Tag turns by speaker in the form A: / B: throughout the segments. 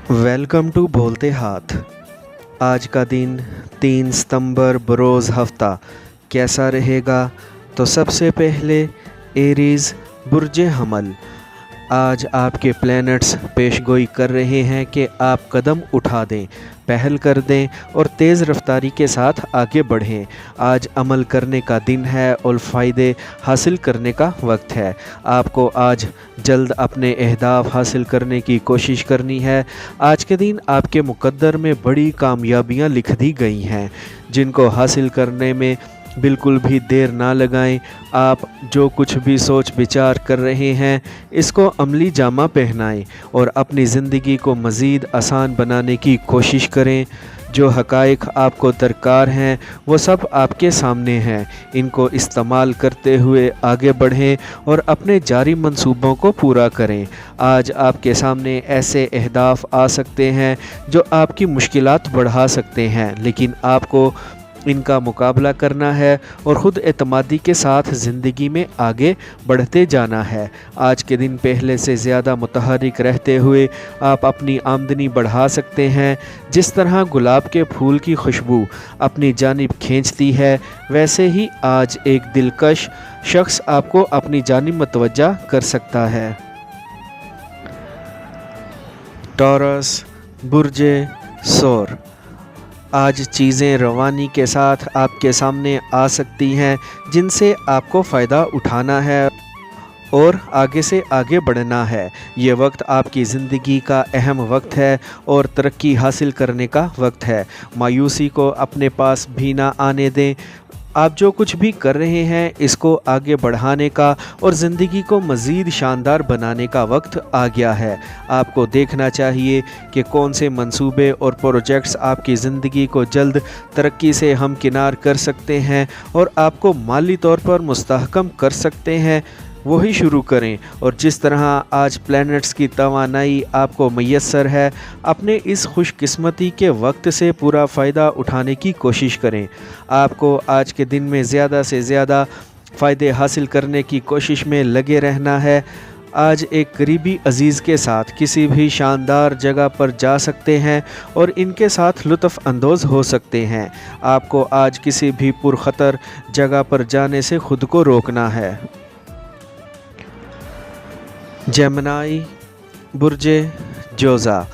A: Welcome to बोलते हाथ। आज का दिन 3 सितंबर बरोज़ हफ्ता कैसा रहेगा? तो सबसे पहले एरीज़ बुर्ज हमल, आज आपके प्लैनेट्स पेशगोई कर रहे हैं कि आप कदम उठा दें, पहल कर दें और तेज़ रफ्तारी के साथ आगे बढ़ें। आज अमल करने का दिन है और फ़ायदे हासिल करने का वक्त है। आपको आज जल्द अपने अहदाफ हासिल करने की कोशिश करनी है। आज के दिन आपके मुक़द्दर में बड़ी कामयाबियां लिख दी गई हैं, जिनको हासिल करने में बिल्कुल भी देर ना लगाएं। आप जो कुछ भी सोच विचार कर रहे हैं, इसको अमली जामा पहनाएं और अपनी ज़िंदगी को मज़ीद आसान बनाने की कोशिश करें। जो हक़ाइक़ आपको दरकार हैं वो सब आपके सामने हैं, इनको इस्तेमाल करते हुए आगे बढ़ें और अपने जारी मंसूबों को पूरा करें। आज आपके सामने ऐसे अहदाफ आ सकते हैं जो आपकी मुश्किलात बढ़ा सकते हैं, लेकिन आपको इनका मुकाबला करना है और ख़ुद एतमादी के साथ ज़िंदगी में आगे बढ़ते जाना है। आज के दिन पहले से ज़्यादा मुतहरिक रहते हुए आप अपनी आमदनी बढ़ा सकते हैं। जिस तरह गुलाब के फूल की खुशबू अपनी जानिब खींचती है, वैसे ही आज एक दिलकश शख्स आपको अपनी जानिब मतवज्जा कर सकता है। टॉरस बुर्ज सौर, आज चीज़ें रवानी के साथ आपके सामने आ सकती हैं जिनसे आपको फ़ायदा उठाना है और आगे से आगे बढ़ना है। ये वक्त आपकी ज़िंदगी का अहम वक्त है और तरक्की हासिल करने का वक्त है। मायूसी को अपने पास भी ना आने दें। आप जो कुछ भी कर रहे हैं, इसको आगे बढ़ाने का और ज़िंदगी को मज़ीद शानदार बनाने का वक्त आ गया है। आपको देखना चाहिए कि कौन से मंसूबे और प्रोजेक्ट्स आपकी ज़िंदगी को जल्द तरक्की से हमकिनार कर सकते हैं और आपको माली तौर पर मुस्तहकम कर सकते हैं, वही शुरू करें। और जिस तरह आज प्लैनेट्स की तवानाई आपको मैसर है, अपने इस खुशकिस्मती के वक्त से पूरा फ़ायदा उठाने की कोशिश करें। आपको आज के दिन में ज़्यादा से ज़्यादा फ़ायदे हासिल करने की कोशिश में लगे रहना है। आज एक करीबी अज़ीज़ के साथ किसी भी शानदार जगह पर जा सकते हैं और इनके साथ लुत्फ़ अंदोज़ हो सकते हैं। आपको आज किसी भी पुरख़तर जगह पर जाने से ख़ुद को रोकना है। जेमिनी बुर्ज जोज़ा,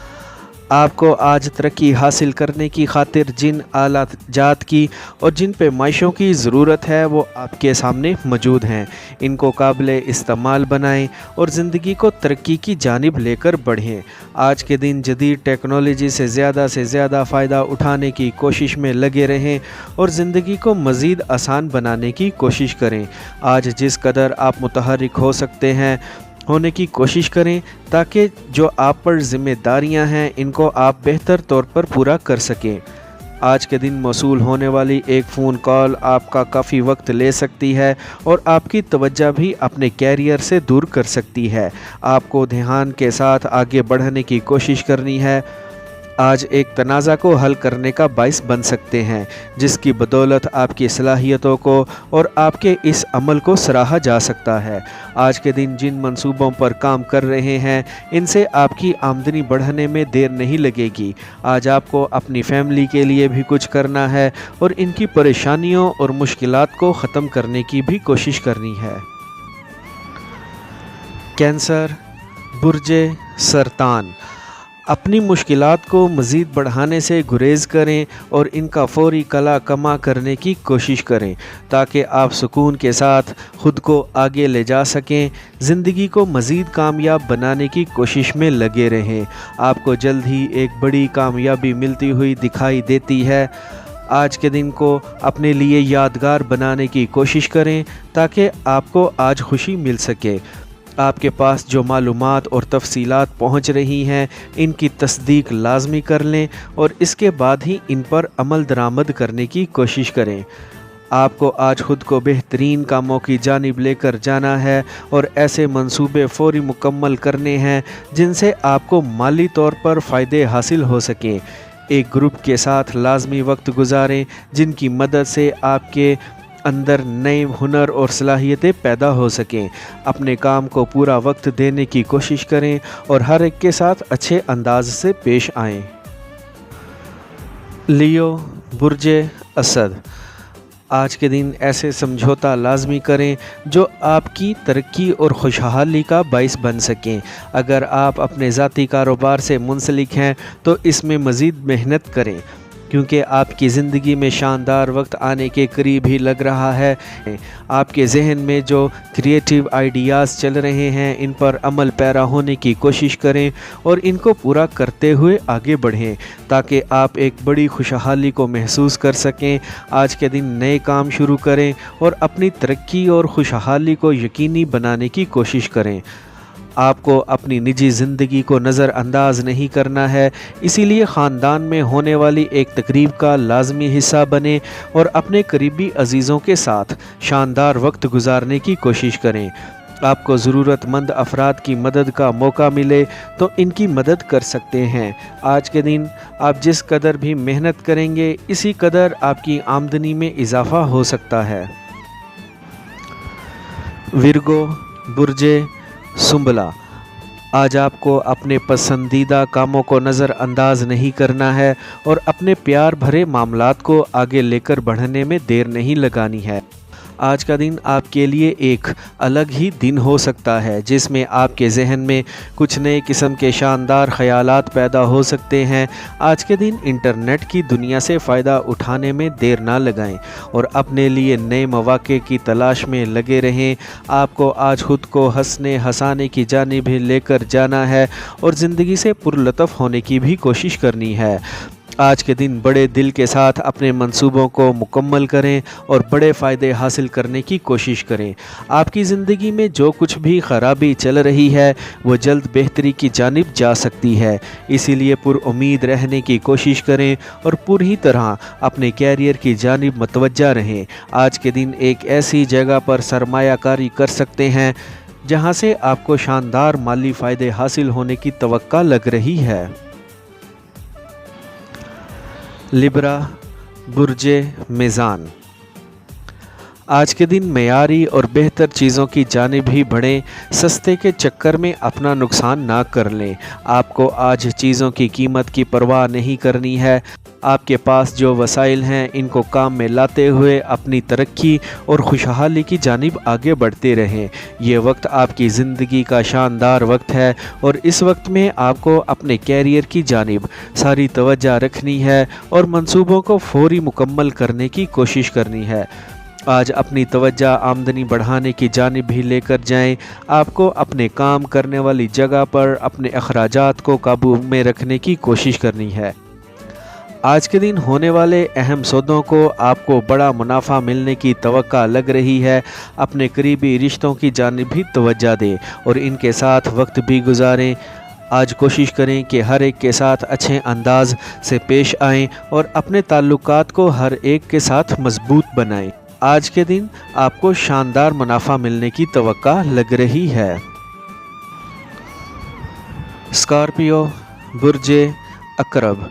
A: आपको आज तरक्की हासिल करने की खातिर जिन आलात जात की और जिन पैमाइशों की ज़रूरत है वो आपके सामने मौजूद हैं। इनको काबिले इस्तेमाल बनाएं और ज़िंदगी को तरक्की की जानिब लेकर बढ़ें। आज के दिन जदीद टेक्नोलॉजी से ज़्यादा फ़ायदा उठाने की कोशिश में लगे रहें और ज़िंदगी को मज़ीद आसान बनाने की कोशिश करें। आज जिस कदर आप मुतहरिक हो सकते हैं होने की कोशिश करें, ताकि जो आप पर ज़िम्मेदारियां हैं इनको आप बेहतर तौर पर पूरा कर सकें। आज के दिन मौसूल होने वाली एक फ़ोन कॉल आपका काफ़ी वक्त ले सकती है और आपकी तवज्जो भी अपने कैरियर से दूर कर सकती है। आपको ध्यान के साथ आगे बढ़ने की कोशिश करनी है। आज एक तनाज़ा को हल करने का बाइस बन सकते हैं, जिसकी बदौलत आपकी सलाहियतों को और आपके इस अमल को सराहा जा सकता है। आज के दिन जिन मंसूबों पर काम कर रहे हैं, इनसे आपकी आमदनी बढ़ने में देर नहीं लगेगी। आज आपको अपनी फैमिली के लिए भी कुछ करना है और इनकी परेशानियों और मुश्किलात को ख़त्म करने की भी कोशिश करनी है। कैंसर बुर्ज सरतान, अपनी मुश्किलात को मज़ीद बढ़ाने से गुरेज़ करें और इनका फ़ौरी कला कमा करने की कोशिश करें, ताकि आप सुकून के साथ ख़ुद को आगे ले जा सकें। ज़िंदगी को मज़ीद कामयाब बनाने की कोशिश में लगे रहें। आपको जल्द ही एक बड़ी कामयाबी मिलती हुई दिखाई देती है। आज के दिन को अपने लिए यादगार बनाने की कोशिश करें, ताकि आपको आज खुशी मिल सके। आपके पास जो मालूमात और तफसीलात पहुँच रही हैं, इनकी तस्दीक लाजमी कर लें और इसके बाद ही इन पर अमल दरामद करने की कोशिश करें। आपको आज ख़ुद को बेहतरीन कामों की जानिब लेकर जाना है और ऐसे मंसूबे फ़ौरी मुकम्मल करने हैं जिनसे आपको माली तौर पर फ़ायदे हासिल हो सकें। एक ग्रुप के साथ लाजमी वक्त गुजारें, जिनकी मदद से आपके अंदर नए हुनर और सलाहियतें पैदा हो सकें। अपने काम को पूरा वक्त देने की कोशिश करें और हर एक के साथ अच्छे अंदाज से पेश आएं। लियो बुर्जे असद, आज के दिन ऐसे समझौता लाजमी करें जो आपकी तरक्की और खुशहाली का बाइस बन सकें। अगर आप अपने ज़ाती कारोबार से मुंसलिक हैं तो इसमें मज़ीद मेहनत करें, क्योंकि आपकी ज़िंदगी में शानदार वक्त आने के करीब ही लग रहा है। आपके जहन में जो क्रिएटिव आइडियाज़ चल रहे हैं, इन पर अमल पैरा होने की कोशिश करें और इनको पूरा करते हुए आगे बढ़ें, ताकि आप एक बड़ी खुशहाली को महसूस कर सकें। आज के दिन नए काम शुरू करें और अपनी तरक्की और खुशहाली को यकीनी बनाने की कोशिश करें। आपको अपनी निजी ज़िंदगी को नज़रअंदाज नहीं करना है, इसीलिए ख़ानदान में होने वाली एक तकरीब का लाजमी हिस्सा बने और अपने करीबी अजीज़ों के साथ शानदार वक्त गुजारने की कोशिश करें। आपको ज़रूरतमंद अफराद की मदद का मौका मिले तो इनकी मदद कर सकते हैं। आज के दिन आप जिस कदर भी मेहनत करेंगे, इसी कदर आपकी आमदनी में इजाफ़ा हो सकता है। विर्गो बुर्जे सुंबला, आज आपको अपने पसंदीदा कामों को नज़रअंदाज नहीं करना है और अपने प्यार भरे मामलात को आगे लेकर बढ़ने में देर नहीं लगानी है। आज का दिन आपके लिए एक अलग ही दिन हो सकता है, जिसमें आपके जहन में कुछ नए किस्म के शानदार ख़यालात पैदा हो सकते हैं। आज के दिन इंटरनेट की दुनिया से फ़ायदा उठाने में देर ना लगाएं और अपने लिए नए मौक़े की तलाश में लगे रहें। आपको आज ख़ुद को हंसने हंसाने की जानिब भी लेकर जाना है और ज़िंदगी से पुरलतफ़ होने की भी कोशिश करनी है। आज के दिन बड़े दिल के साथ अपने मंसूबों को मुकम्मल करें और बड़े फ़ायदे हासिल करने की कोशिश करें। आपकी ज़िंदगी में जो कुछ भी ख़राबी चल रही है वो जल्द बेहतरी की जानिब जा सकती है, इसीलिए पुरुम्मीद रहने की कोशिश करें और पूरी तरह अपने कैरियर की जानिब मतवज्जा रहें। आज के दिन एक ऐसी जगह पर सरमायाकारी कर सकते हैं जहां से आपको शानदार माली फ़ायदे हासिल होने की तवक्का लग रही है। लिब्रा बुर्जे मीज़ान, आज के दिन मेयारी और बेहतर चीज़ों की जानिब ही बढ़ें, सस्ते के चक्कर में अपना नुकसान ना कर लें। आपको आज चीज़ों की कीमत की परवाह नहीं करनी है। आपके पास जो वसाइल हैं, इनको काम में लाते हुए अपनी तरक्की और खुशहाली की जानिब आगे बढ़ते रहें। ये वक्त आपकी ज़िंदगी का शानदार वक्त है और इस वक्त में आपको अपने कैरियर की जानिब सारी तवज्जो रखनी है और मंसूबों को फौरी मुकम्मल करने की कोशिश करनी है। आज अपनी तवज्जो आमदनी बढ़ाने की जानिब भी लेकर जाएं। आपको अपने काम करने वाली जगह पर अपने अखराजात को काबू में रखने की कोशिश करनी है। आज के दिन होने वाले अहम सौदों को आपको बड़ा मुनाफा मिलने की तवक्का लग रही है। अपने करीबी रिश्तों की जानिब भी तवज्जो दें और इनके साथ वक्त भी गुजारें। आज कोशिश करें कि हर एक के साथ अच्छे अंदाज से पेश आएं और अपने ताल्लुकात को हर एक के साथ मजबूत बनाएं। आज के दिन आपको शानदार मुनाफा मिलने की तवक्का लग रही है। स्कॉर्पियो बुर्जे अकरब,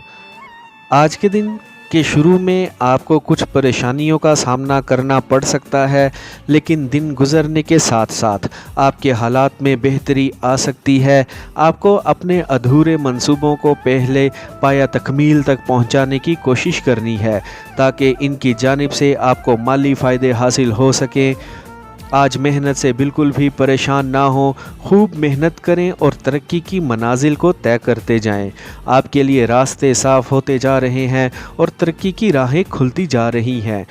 A: आज के दिन के शुरू में आपको कुछ परेशानियों का सामना करना पड़ सकता है, लेकिन दिन गुजरने के साथ साथ आपके हालात में बेहतरी आ सकती है। आपको अपने अधूरे मंसूबों को पहले पाया तकमील तक पहुंचाने की कोशिश करनी है, ताकि इनकी जानिब से आपको माली फ़ायदे हासिल हो सकें। आज मेहनत से बिल्कुल भी परेशान ना हो, खूब मेहनत करें और तरक्की की मनाजिल को तय करते जाएं। आपके लिए रास्ते साफ़ होते जा रहे हैं और तरक्की की राहें खुलती जा रही हैं,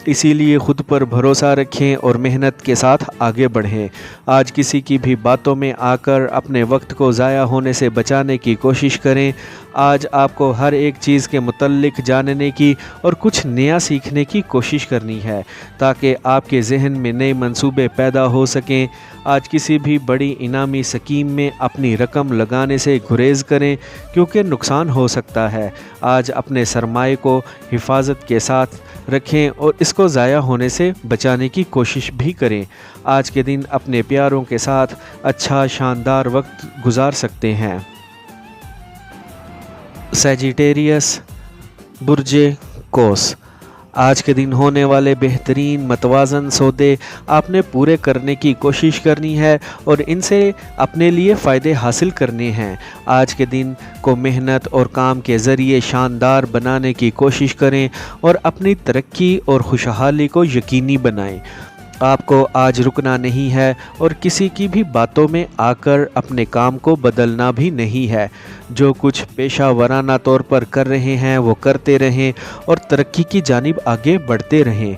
A: इसीलिए ख़ुद पर भरोसा रखें और मेहनत के साथ आगे बढ़ें। आज किसी की भी बातों में आकर अपने वक्त को ज़ाया होने से बचाने की कोशिश करें। आज आपको हर एक चीज़ के मुतल्लिक जानने की और कुछ नया सीखने की कोशिश करनी है, ताकि आपके जहन में नए मंसूबे पैदा हो सकें। आज किसी भी बड़ी इनामी स्कीम में अपनी रकम लगाने से गुरेज़ करें, क्योंकि नुकसान हो सकता है। आज अपने सरमाए को हिफाजत के साथ रखें और इसको ज़ाया होने से बचाने की कोशिश भी करें। आज के दिन अपने प्यारों के साथ अच्छा शानदार वक्त गुजार सकते हैं। सैजिटेरियस बुर्जे कोस, आज के दिन होने वाले बेहतरीन मतवाज़न सौदे आपने पूरे करने की कोशिश करनी है और इनसे अपने लिए फ़ायदे हासिल करने हैं। आज के दिन को मेहनत और काम के ज़रिए शानदार बनाने की कोशिश करें और अपनी तरक्की और खुशहाली को यकीनी बनाएं। आपको आज रुकना नहीं है और किसी की भी बातों में आकर अपने काम को बदलना भी नहीं है। जो कुछ पेशा वराना तौर पर कर रहे हैं वो करते रहें और तरक्की की जानिब आगे बढ़ते रहें।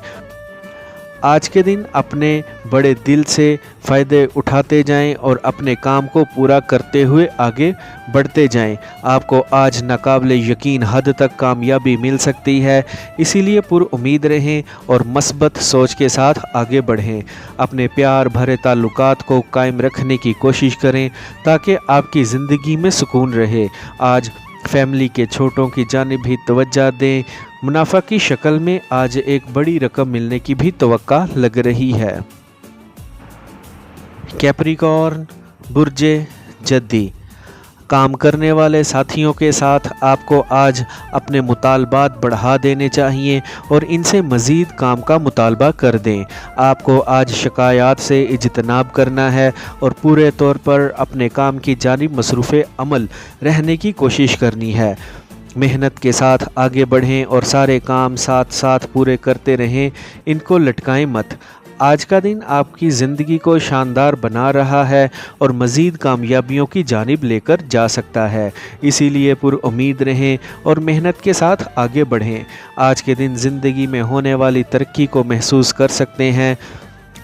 A: आज के दिन अपने बड़े दिल से फ़ायदे उठाते जाएं और अपने काम को पूरा करते हुए आगे बढ़ते जाएं। आपको आज नाकाबिले यकीन हद तक कामयाबी मिल सकती है, इसीलिए पुरुउम्मीद रहें और मस्बत सोच के साथ आगे बढ़ें। अपने प्यार भरे ताल्लुकात को कायम रखने की कोशिश करें ताकि आपकी ज़िंदगी में सुकून रहे। आज फैमिली के छोटों की जानिब भी तवज्जो दें। मुनाफा की शक्ल में आज एक बड़ी रकम मिलने की भी तवक्का लग रही है। कैप्रिकॉर्न, बुर्जे जद्दी, काम करने वाले साथियों के साथ आपको आज अपने मुतालबात बढ़ा देने चाहिए और इनसे मज़ीद काम का मुतालबा कर दें। आपको आज शिकायत से इज्तनाब करना है और पूरे तौर पर अपने काम की जानिब मसरूफ़ अमल रहने की कोशिश करनी है। मेहनत के साथ आगे बढ़ें और सारे काम साथ साथ पूरे करते रहें, इनको लटकाएं मत। आज का दिन आपकी ज़िंदगी को शानदार बना रहा है और मज़ीद कामयाबियों की जानिब लेकर जा सकता है, इसीलिए पुरुउम्मीद रहें और मेहनत के साथ आगे बढ़ें। आज के दिन ज़िंदगी में होने वाली तरक्की को महसूस कर सकते हैं।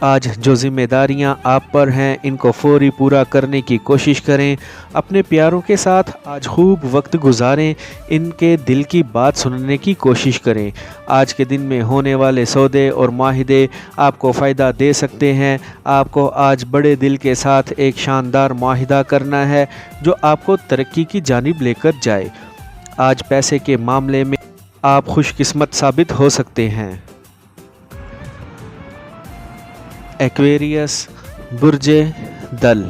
A: आज जो ज़िम्मेदारियां आप पर हैं इनको फौरी पूरा करने की कोशिश करें। अपने प्यारों के साथ आज खूब वक्त गुजारें, इनके दिल की बात सुनने की कोशिश करें। आज के दिन में होने वाले सौदे और माहिदे आपको फ़ायदा दे सकते हैं। आपको आज बड़े दिल के साथ एक शानदार माहिदा करना है जो आपको तरक्की की जानिब लेकर जाए। आज पैसे के मामले में आप खुशकिस्मत साबित हो सकते हैं। एक्वेरियस, बुर्जे दल,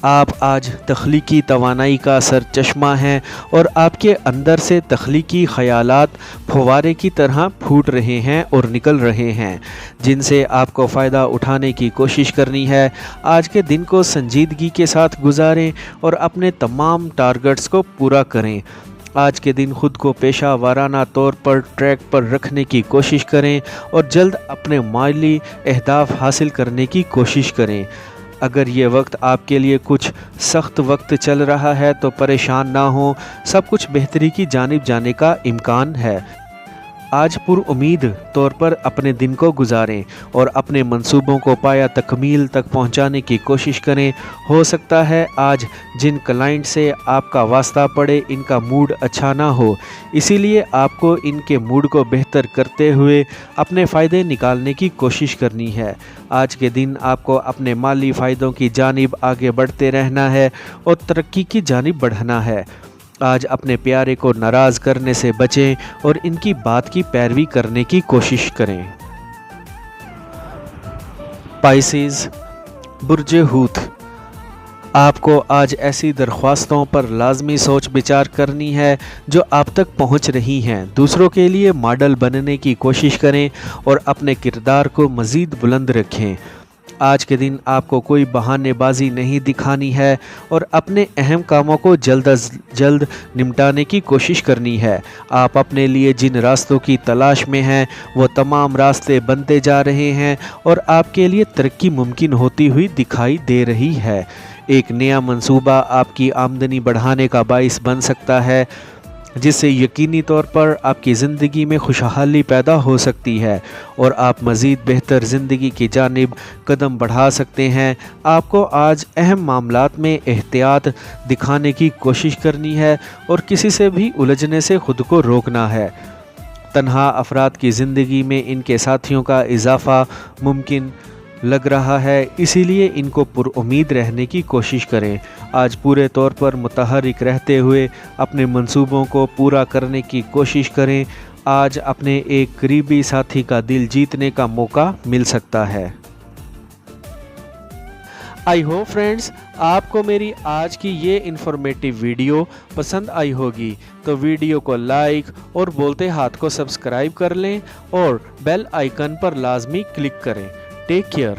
A: आप आज तख्लीकी तवानाई का सरचश्मा हैं और आपके अंदर से तख्लीकी ख़यालात फव्वारे की तरह फूट रहे हैं और निकल रहे हैं, जिनसे आपको फ़ायदा उठाने की कोशिश करनी है। आज के दिन को संजीदगी के साथ गुजारें और अपने तमाम टारगेट्स को पूरा करें। आज के दिन खुद को पेशा वाराना तौर पर ट्रैक पर रखने की कोशिश करें और जल्द अपने माली अहदाफ हासिल करने की कोशिश करें। अगर ये वक्त आपके लिए कुछ सख्त वक्त चल रहा है तो परेशान ना हो, सब कुछ बेहतरी की जानिब जाने का इम्कान है। आज पुरुउम्मीद तौर पर अपने दिन को गुजारें और अपने मंसूबों को पाया तकमील तक पहुंचाने की कोशिश करें। हो सकता है आज जिन क्लाइंट से आपका वास्ता पड़े इनका मूड अच्छा ना हो, इसीलिए आपको इनके मूड को बेहतर करते हुए अपने फ़ायदे निकालने की कोशिश करनी है। आज के दिन आपको अपने माली फ़ायदों की जानिब आगे बढ़ते रहना है और तरक्की की जानिब बढ़ना है। आज अपने प्यारे को नाराज़ करने से बचें और इनकी बात की पैरवी करने की कोशिश करें। पाइसेस, बुर्जे हूत, आपको आज ऐसी दरख्वास्तों पर लाजमी सोच विचार करनी है जो आप तक पहुंच रही हैं। दूसरों के लिए मॉडल बनने की कोशिश करें और अपने किरदार को मज़ीद बुलंद रखें। आज के दिन आपको कोई बहानेबाजी नहीं दिखानी है और अपने अहम कामों को जल्द अज जल्द निपटाने की कोशिश करनी है। आप अपने लिए जिन रास्तों की तलाश में हैं वो तमाम रास्ते बनते जा रहे हैं और आपके लिए तरक्की मुमकिन होती हुई दिखाई दे रही है। एक नया मंसूबा आपकी आमदनी बढ़ाने का बाइस बन सकता है, जिससे यकीनी तौर पर आपकी ज़िंदगी में खुशहाली पैदा हो सकती है और आप मज़ीद बेहतर ज़िंदगी की जानिब कदम बढ़ा सकते हैं। आपको आज अहम मामलात में एहतियात दिखाने की कोशिश करनी है और किसी से भी उलझने से ख़ुद को रोकना है। तन्हा अफराद की ज़िंदगी में इनके साथियों का इजाफ़ा मुमकिन लग रहा है, इसीलिए इनको पुरुउम्मीद रहने की कोशिश करें। आज पूरे तौर पर मुतहर्रिक रहते हुए अपने मंसूबों को पूरा करने की कोशिश करें। आज अपने एक करीबी साथी का दिल जीतने का मौका मिल सकता है। आई होप फ्रेंड्स आपको मेरी आज की ये इन्फॉर्मेटिव वीडियो पसंद आई होगी, तो वीडियो को लाइक और बोलते हाथ को सब्सक्राइब कर लें और बेल आइकन पर लाजमी क्लिक करें। Take care.